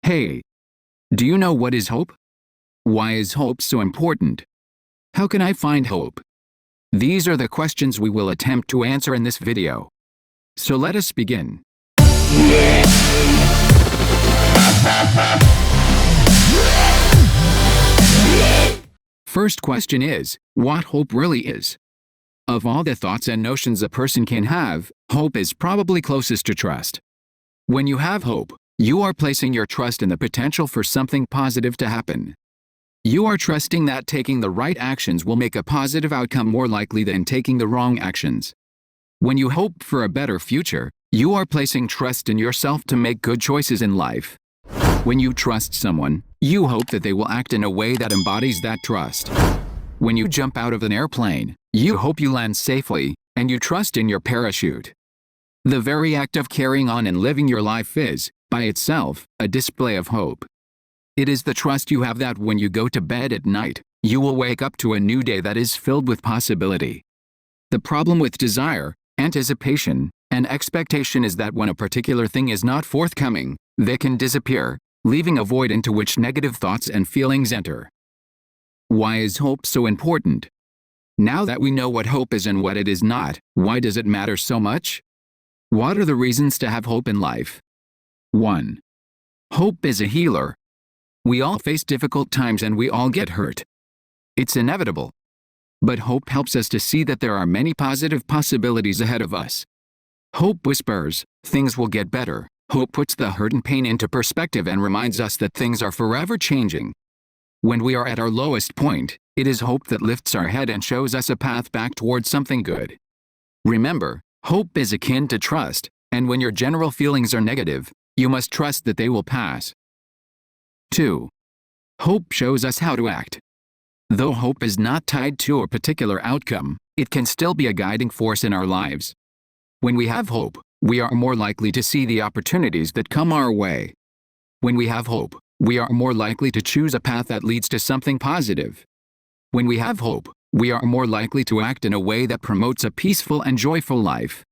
Hey, do you know what is hope? Why is hope so important? How can I find hope? These are the questions we will attempt to answer in this video. So let us begin. First question is, what hope really is? Of all the thoughts and notions a person can have, hope is probably closest to trust. When you have hope, you are placing your trust in the potential for something positive to happen. You are trusting that taking the right actions will make a positive outcome more likely than taking the wrong actions. When you hope for a better future, you are placing trust in yourself to make good choices in life. When you trust someone, you hope that they will act in a way that embodies that trust. When you jump out of an airplane, you hope you land safely, and you trust in your parachute. The very act of carrying on and living your life is, by itself, a display of hope. It is the trust you have that when you go to bed at night, you will wake up to a new day that is filled with possibility. The problem with desire, anticipation, and expectation is that when a particular thing is not forthcoming, they can disappear, leaving a void into which negative thoughts and feelings enter. Why is hope so important? Now that we know what hope is and what it is not, why does it matter so much? What are the reasons to have hope in life? 1. Hope is a healer. We all face difficult times and we all get hurt. It's inevitable. But hope helps us to see that there are many positive possibilities ahead of us. Hope whispers, things will get better. Hope puts the hurt and pain into perspective and reminds us that things are forever changing. When we are at our lowest point, it is hope that lifts our head and shows us a path back towards something good. Remember, hope is akin to trust, and when your general feelings are negative, you must trust that they will pass. 2. Hope shows us how to act. Though hope is not tied to a particular outcome, it can still be a guiding force in our lives. When we have hope, we are more likely to see the opportunities that come our way. When we have hope, we are more likely to choose a path that leads to something positive. When we have hope, we are more likely to act in a way that promotes a peaceful and joyful life.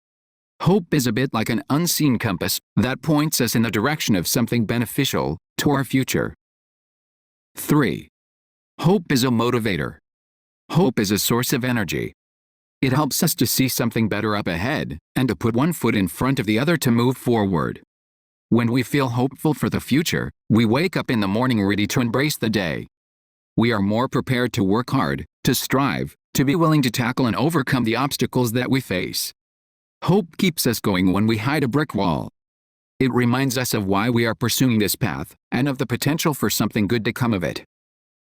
Hope is a bit like an unseen compass that points us in the direction of something beneficial to our future. 3. Hope is a motivator. Hope is a source of energy. It helps us to see something better up ahead and to put one foot in front of the other to move forward. When we feel hopeful for the future, we wake up in the morning ready to embrace the day. We are more prepared to work hard, to strive, to be willing to tackle and overcome the obstacles that we face. Hope keeps us going when we hit a brick wall. It reminds us of why we are pursuing this path and of the potential for something good to come of it.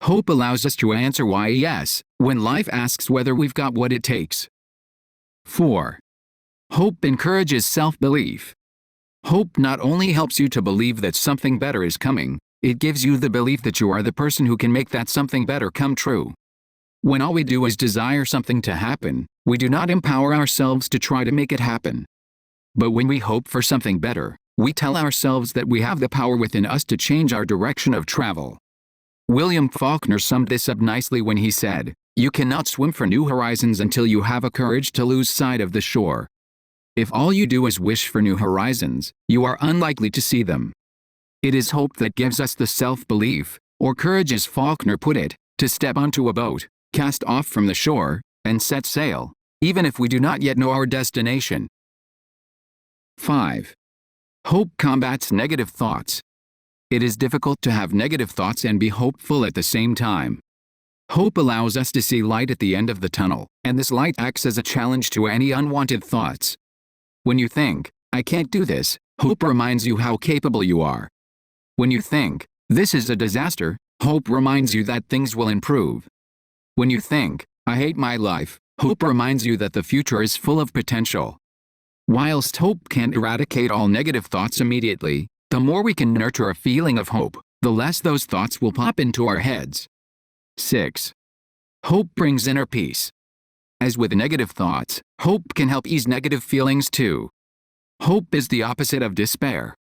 Hope allows us to answer why yes when life asks whether we've got what it takes. 4. Hope encourages self-belief. Hope not only helps you to believe that something better is coming, it gives you the belief that you are the person who can make that something better come true. When all we do is desire something to happen, we do not empower ourselves to try to make it happen. But when we hope for something better, we tell ourselves that we have the power within us to change our direction of travel. William Faulkner summed this up nicely when he said, "You cannot swim for new horizons until you have a courage to lose sight of the shore." If all you do is wish for new horizons, you are unlikely to see them. It is hope that gives us the self-belief, or courage as Faulkner put it, to step onto a boat, cast off from the shore, and set sail, even if we do not yet know our destination. 5. Hope combats negative thoughts. It is difficult to have negative thoughts and be hopeful at the same time. Hope allows us to see light at the end of the tunnel, and this light acts as a challenge to any unwanted thoughts. When you think, "I can't do this," hope reminds you how capable you are. When you think, "This is a disaster," hope reminds you that things will improve. When you think, "I hate my life," hope reminds you that the future is full of potential. Whilst hope can't eradicate all negative thoughts immediately, the more we can nurture a feeling of hope, the less those thoughts will pop into our heads. 6. Hope brings inner peace. As with negative thoughts, hope can help ease negative feelings too. Hope is the opposite of despair.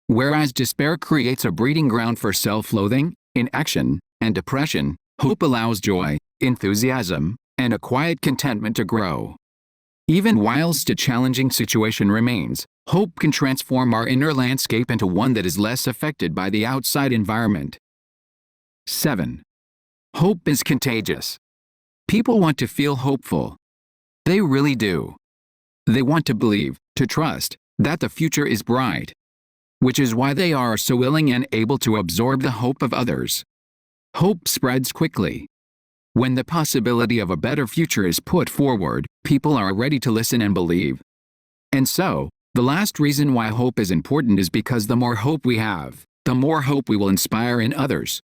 Whereas despair creates a breeding ground for self-loathing, inaction, and depression, hope allows joy, enthusiasm, and a quiet contentment to grow. Even whilst a challenging situation remains, Hope can transform our inner landscape into one that is less affected by the outside environment. 7. Hope is contagious. People want to feel hopeful. They really do. They want to believe, to trust, that the future is bright. Which is why they are so willing and able to absorb the hope of others. Hope spreads quickly. When the possibility of a better future is put forward, people are ready to listen and believe. And so, the last reason why hope is important is because the more hope we have, the more hope we will inspire in others.